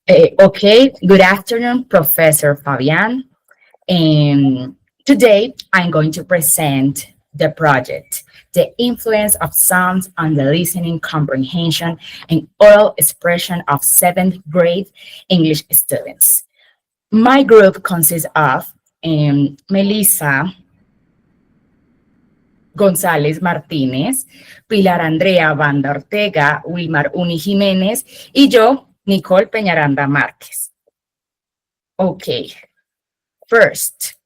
Okay, good afternoon, Professor Fabian. And today I'm going to present the project, The Influence of Sounds on the Listening Comprehension and Oral Expression of seventh grade English students. My group consists of Melisa, González Martínez, Pilar Andrea, Banda Ortega, Wilmar Uni Jimenez y yo, Nicolle Peñaranda Marquez. Okay, first,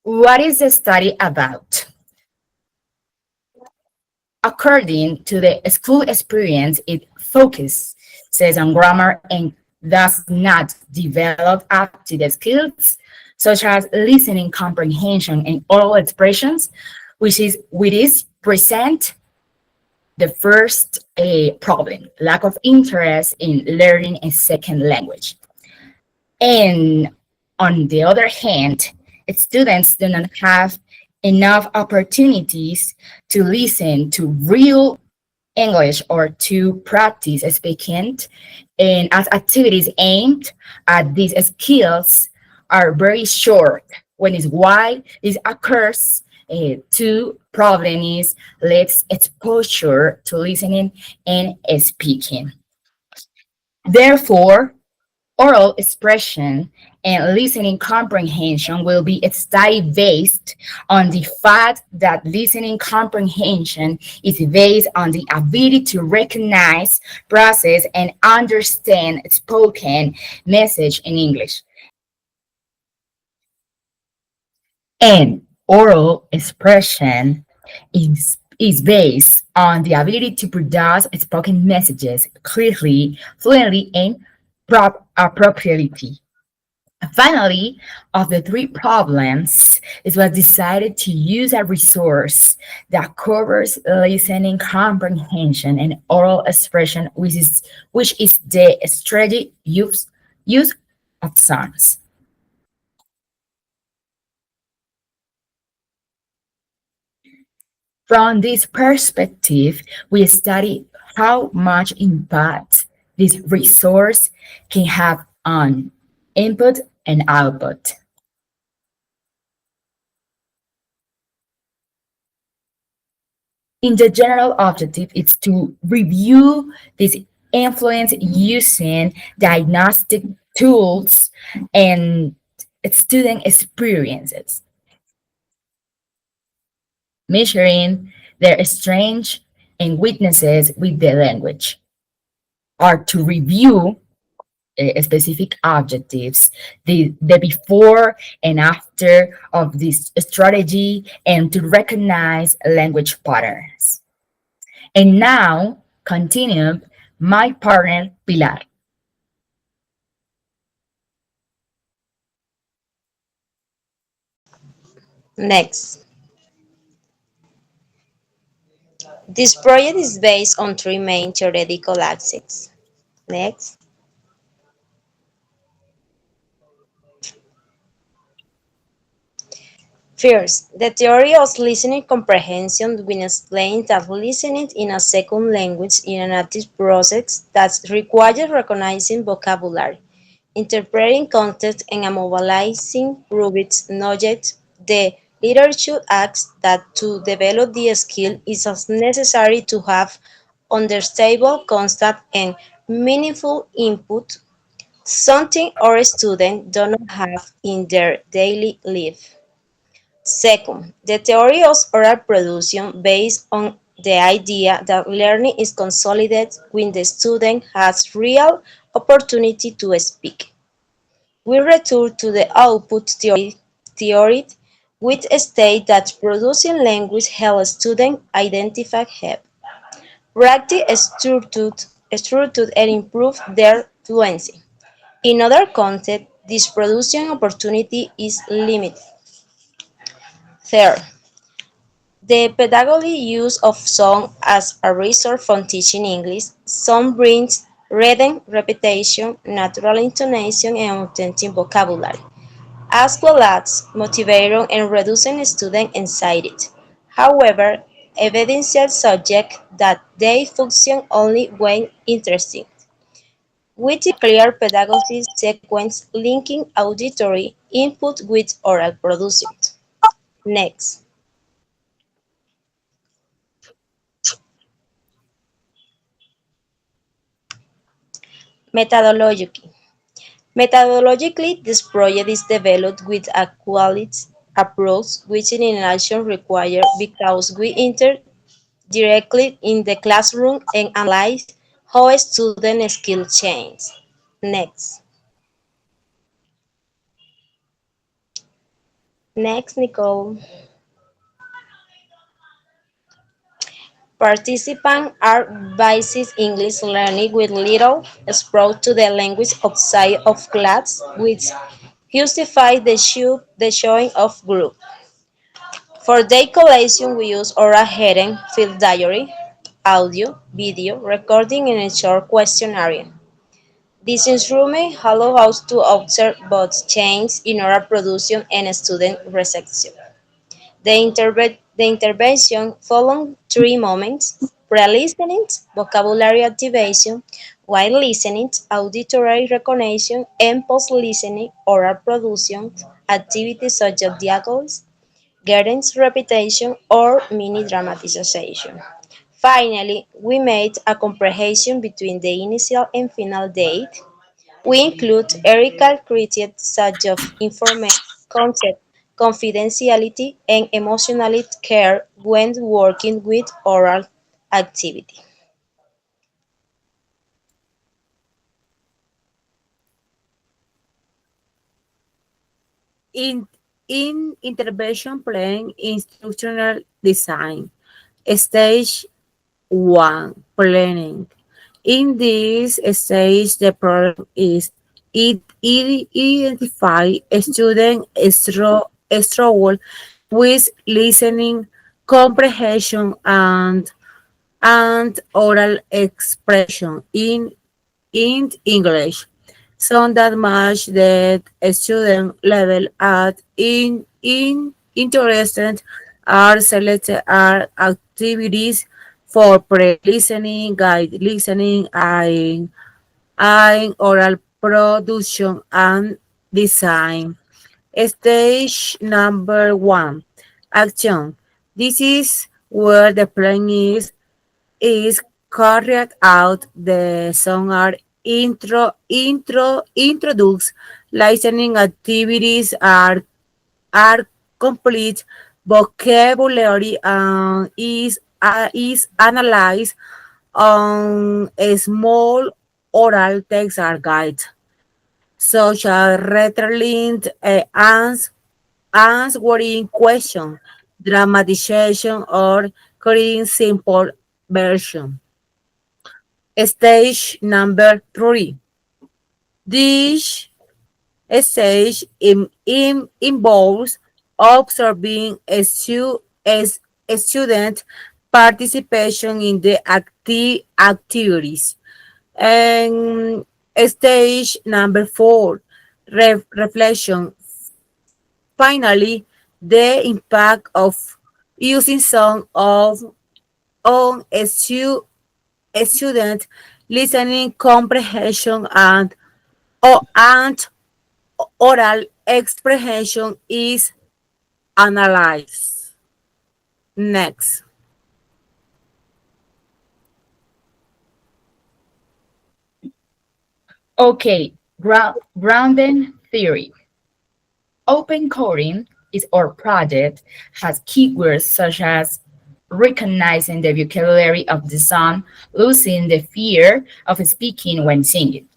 what is the study about? According to the school experience, it focuses on grammar and does not develop up to the skills such as listening comprehension and oral expressions, which is present the first problem, lack of interest in learning a second language. And on the other hand, students do not have enough opportunities to listen to real English or to practice speaking, and as activities aimed at these skills are very short. When is why this occurs, two problem is less exposure to listening and speaking. Therefore, oral expression and listening comprehension will be a study based on the fact that listening comprehension is based on the ability to recognize, process, and understand spoken message in English. And oral expression is based on the ability to produce spoken messages clearly, fluently, and appropriately. Finally, of the three problems, it was decided to use a resource that covers listening comprehension and oral expression, which is the strategy use of sounds. From this perspective, we study how much impact this resource can have on input and output. In the general objective, it's to review this influence using diagnostic tools and student experiences, measuring their strengths and weaknesses with the language, or to review specific objectives, the before and after of this strategy, and to recognize language patterns. And now, continue my partner, Pilar. Next, this project is based on three main theoretical axes. Next, first, the theory of listening comprehension will explain that listening in a second language is an active process that requires recognizing vocabulary, interpreting context, and mobilizing Rubik's knowledge. The literature asks that to develop the skill it is necessary to have understandable, constant, and meaningful input, something our students do not have in their daily life. Second, the theory of oral production based on the idea that learning is consolidated when the student has real opportunity to speak. We return to the output theory, which states that producing language helps students identify help, practice structured and improve their fluency. In other contexts, this production opportunity is limited. Third, the pedagogy use of song as a resource for teaching English. Song brings rhythm, repetition, natural intonation, and authentic vocabulary, as well as motivating and reducing student anxiety. However, evidential subject that they function only when interesting, with a clear pedagogy sequence linking auditory input with oral production. Next, methodology. Methodologically, this project is developed with a quality approach which in action required because we enter directly in the classroom and analyze how student skill change. Next. Next, Nicole. Participants are basic English learning with little exposure to the language outside of class, which justify the showing of group. For their collation, we use oral hearing, field diary, audio, video, recording, and a short questionnaire. This instrument allows us to observe both change in oral production and student reception. The intervention followed three moments: pre-listening, vocabulary activation, while listening, auditory recognition, and post-listening, oral production, activities such as dialogues, Guidance repetition or mini dramatization. Finally, we made a comprehension between the initial and final date. We include ethical criteria such as information, consent, confidentiality, and emotional care when working with oral activity. In, in intervention plan instructional design, stage 1 planning. In this stage, the problem is it identify a student struggle with listening, comprehension, and oral expression in English. Some that match the student level at interested are selected are activities for pre-listening, guide listening, and oral production and design. Stage number 1, action. This is where the plan is carried out. The song are introduced. Listening activities are complete. Vocabulary is analyzed on a small oral text or guide, such as retralinked answering question, dramatization, or creating simple version. Stage number 3. This stage involves observing a student participation in the activities. And stage number 4, reflection. Finally, the impact of using some of on a student listening comprehension and oral expression is analyzed. Next. Okay, grounding theory. Open coding is our project has keywords such as recognizing the vocabulary of the song, losing the fear of speaking when singing.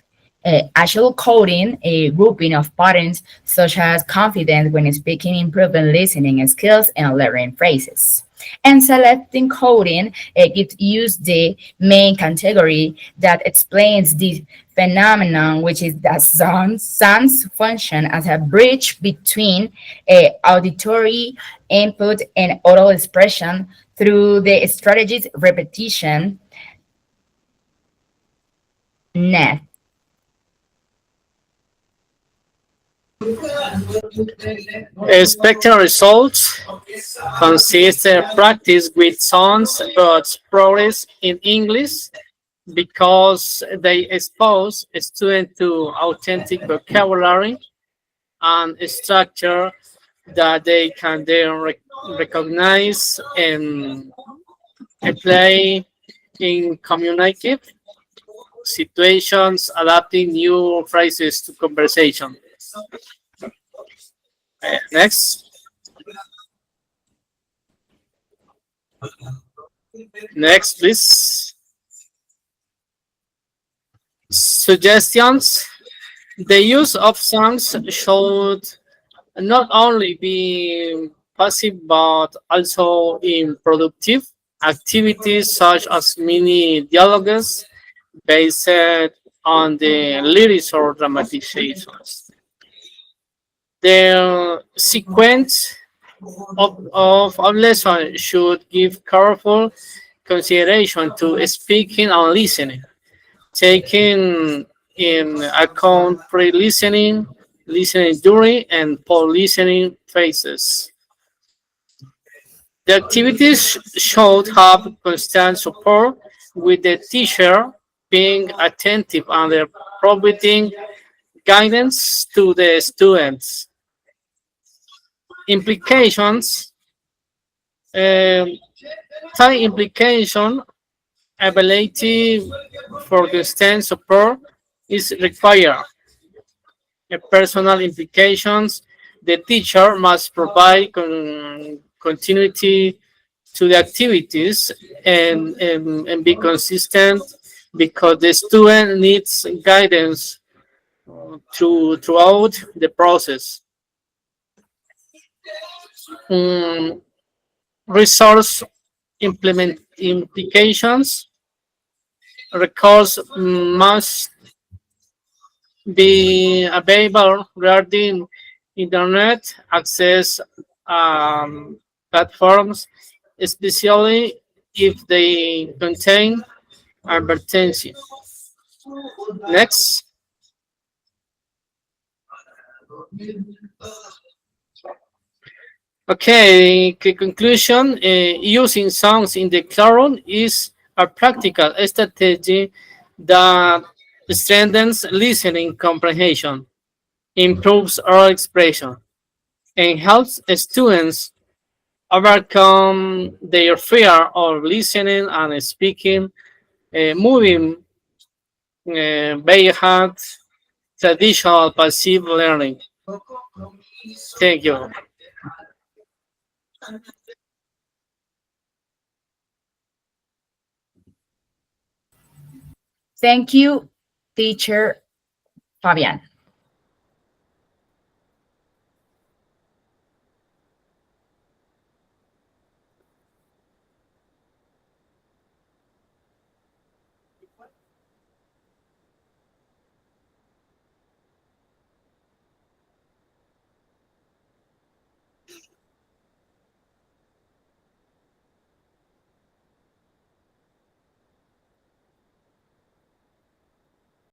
Actual coding, a grouping of patterns such as confidence when speaking, improving listening skills, and learning phrases. And selecting coding gives use the main category that explains this phenomenon, which is that sounds function as a bridge between auditory input and oral expression through the strategies repetition, net. Expected results consist practice with sounds but progress in English because they expose students to authentic vocabulary and structure that they can then recognize and apply in communicative situations, adapting new phrases to conversation. Next, next, please. Suggestions. The use of songs should not only be passive but also in productive activities such as mini dialogues based on the lyrics or dramatizations. The sequence of lesson should give careful consideration to speaking and listening, taking in account pre-listening, listening during, and post-listening phases. The activities should have constant support with the teacher being attentive and providing guidance to the students. Implications, um, time implication, ability for constant support is required. Personal implications, the teacher must provide continuity to the activities and be consistent because the student needs guidance throughout the process. Mm, resource implement implications, records must be available regarding internet access platforms, especially if they contain advertising. Next, okay, conclusion. Using songs in the classroom is a practical strategy that strengthens listening comprehension, improves oral expression, and helps students overcome their fear of listening and speaking, moving beyond traditional passive learning. Thank you. Thank you, teacher Fabian.